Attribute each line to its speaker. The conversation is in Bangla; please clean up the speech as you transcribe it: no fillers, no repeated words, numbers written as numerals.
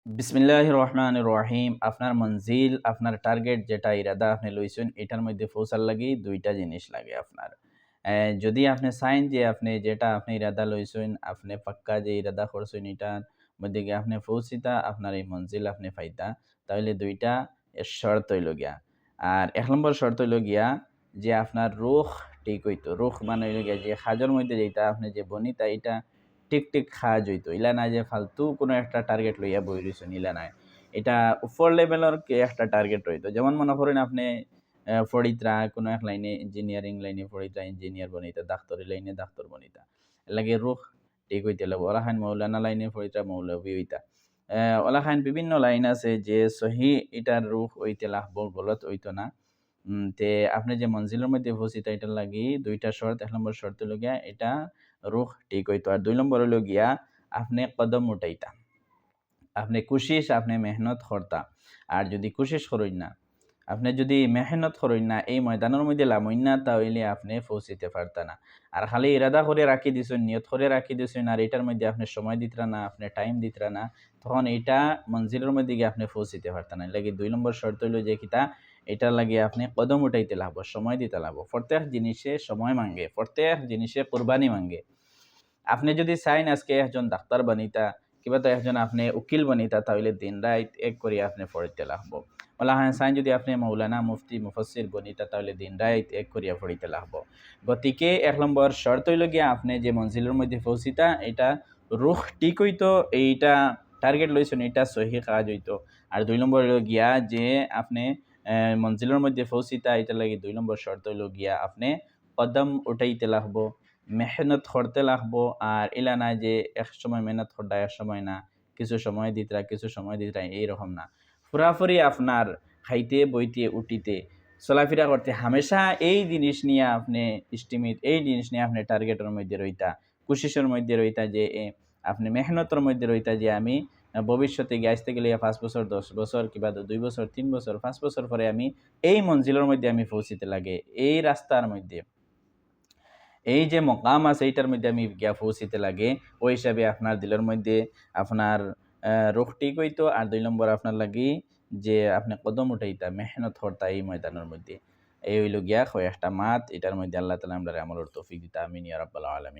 Speaker 1: বিসমিল্লাহির রহমানির রহিম। আপনার মঞ্জিল, আপনার টার্গেট যেটা ইরাদা আপনি লইছেন, এটার মধ্যে পৌঁছার লাগি ২ টা জিনিস লাগে আপনার। যদি আপনি চাইন যে আপনি যেটা আপনি ইরাদা লইছেন, আপনি পাক্কা যে ইরাদা করছেন এটার মধ্যে গিয়ে আপনি পৌঁছিতা, আপনার এই মঞ্জিল আপনি পাইতা, তাহলে ২ টা শর্ত হইল গিয়া। আর ১ নম্বর শর্ত হইল গিয়া যে আপনার রুহ ঠিক হইতো। রুহ মানে হইল গিয়া যে কাজের মধ্যে যেটা আপনি যে বনিতা এটা টিক কাজ হইতো। ইলা না যে ফালতু কোনো একটা টার্গেট লইয়া বই রইছেন, ইলা নাই। এটা উপর লেভেলের একটা টার্গেট রইতো। যেমন মনে করেন আপনি ফরিদরা কোনো এক লাইনে ইঞ্জিনিয়ারিং লাইনে ফরিদরা ইঞ্জিনিয়ার বনিতা, ডাক্তারি লাইনে ডাক্তার বনিতা। এর লাগে রুহ ঠিক হইতে লাগবো। ওলাখান মাওলানা লাইনে ফরিদরা মৌলভী হইতা। ওলাখান বিভিন্ন লাইন আছে যে সহি এটার রুহ হইতে লাগবো, গলত হইতো না। তে আপনি যে মঞ্জিলের মধ্যে পৌঁছিতা এটার লাগি ২ টা শর্ত। ১ নম্বর শর্ত হইল গিয়া এটা রুহ ঠিক হইতো। আর ২ নম্বর হইল গিয়া আপনি কদম উঠাইতা। আপনি কুশিস, আপনি মেহনত করতা। আর যদি কুশিস করইন না, আপনি যদি মেহনত করইন না, এই ময়দানের মধ্যে লামইন না, তাহলে আপনি পৌঁছিতে পারতা না। আর খালি ইরাদা করে রাখি দিছেন, নিয়ত করে রাখি দিছেন, আর এটার মধ্যে আপনি সময় দিতরা না, আপনি টাইম দিতরা না, তখন এইটা মঞ্জিলের মধ্যে গিয়ে আপনি পৌঁছিতে পারতা না। এর লাগি ২ নম্বর শর্ত হইল যে কিতা, এটার লাগি আপনি কদম উঠাইতে লাগব, সময় দিতে লাগব। প্রত্যেক জিনিসে সময় মাঙ্গে, প্রত্যেক জিনিসে কুরবানি মাঙ্গে। আপনি যদি চাইন আজকে একজন ডাক্তার বানিতা, কিংবা তো একজন আপনি উকিল বানিতা, তাহলে দিন-রাত এক করিয়া আপনি পড়িতে লাগবো। ওলা হ্যাঁ চাইন যদি আপনি মৌলানা, মুফতি, মুফাসসির বনিতা, তাহলে দিন-রাত এক করিয়া পড়িতে লাগবো। গতিকে ১ নম্বর শর্ত হইল গিয়া আপনি যে মঞ্জিলের মধ্যে পৌঁছিতা, এটা রুহ ঠিক হইতো, এইটা টার্গেট লইছেন, এটা সহি কাজ হইতো। আর ২ নম্বর হইল গিয়া যে আপনি মঞ্জিলের মধ্যে পৌঁছিতা, এটার লাগি ২ নম্বর শর্ত হইল গিয়া আপনি কদম উঠাইতে লাগবো, মেহনত করতে লাগবো। আর এলা না যে একসময় মেহনত করডা, একসময় না, কিছু সময় দিতরা, কিছু সময় দিতরা, এইরকম না। পুরাপুরি আপনার খাইতে, বইতে, উঠিতে, চলাফেরা করতে হামেশা এই জিনিস নিয়ে আপনি ইস্টিমিট, এই জিনিস নিয়ে আপনি টার্গেটের মধ্যে রইতা, কোশিশের মধ্যে রইতা যে আপনি মেহনতের মধ্যে রইতা যে আমি ভবিষ্যতে গিয়ে আসতে গেলে ৫ বছর, ১০ বছর, কিংবা ২ বছর, ৩ বছর, ৫ বছর পরে আমি এই মঞ্জিলের মধ্যে আমি পৌঁছিতে লাগে, এই রাস্তার মধ্যে, এই যে মকাম আছে এইটার মধ্যে আমি গিয়া পৌঁছিতে লাগে। ওই হিসাবে আপনার দিলের মধ্যে আপনার রুহ ঠিক হইতো। আর ২ নম্বর আপনার লাগি যে আপনি কদম উঠাইতা, মেহনত করতা এই ময়দানের মধ্যে। এই হইল গিয়া কয়েকটা মাত। এটার মধ্যে আল্লাহ তাআলা আমরারে আমলের তৌফিক দিতা। আমিন ইয়া রাব্বাল আলামিন।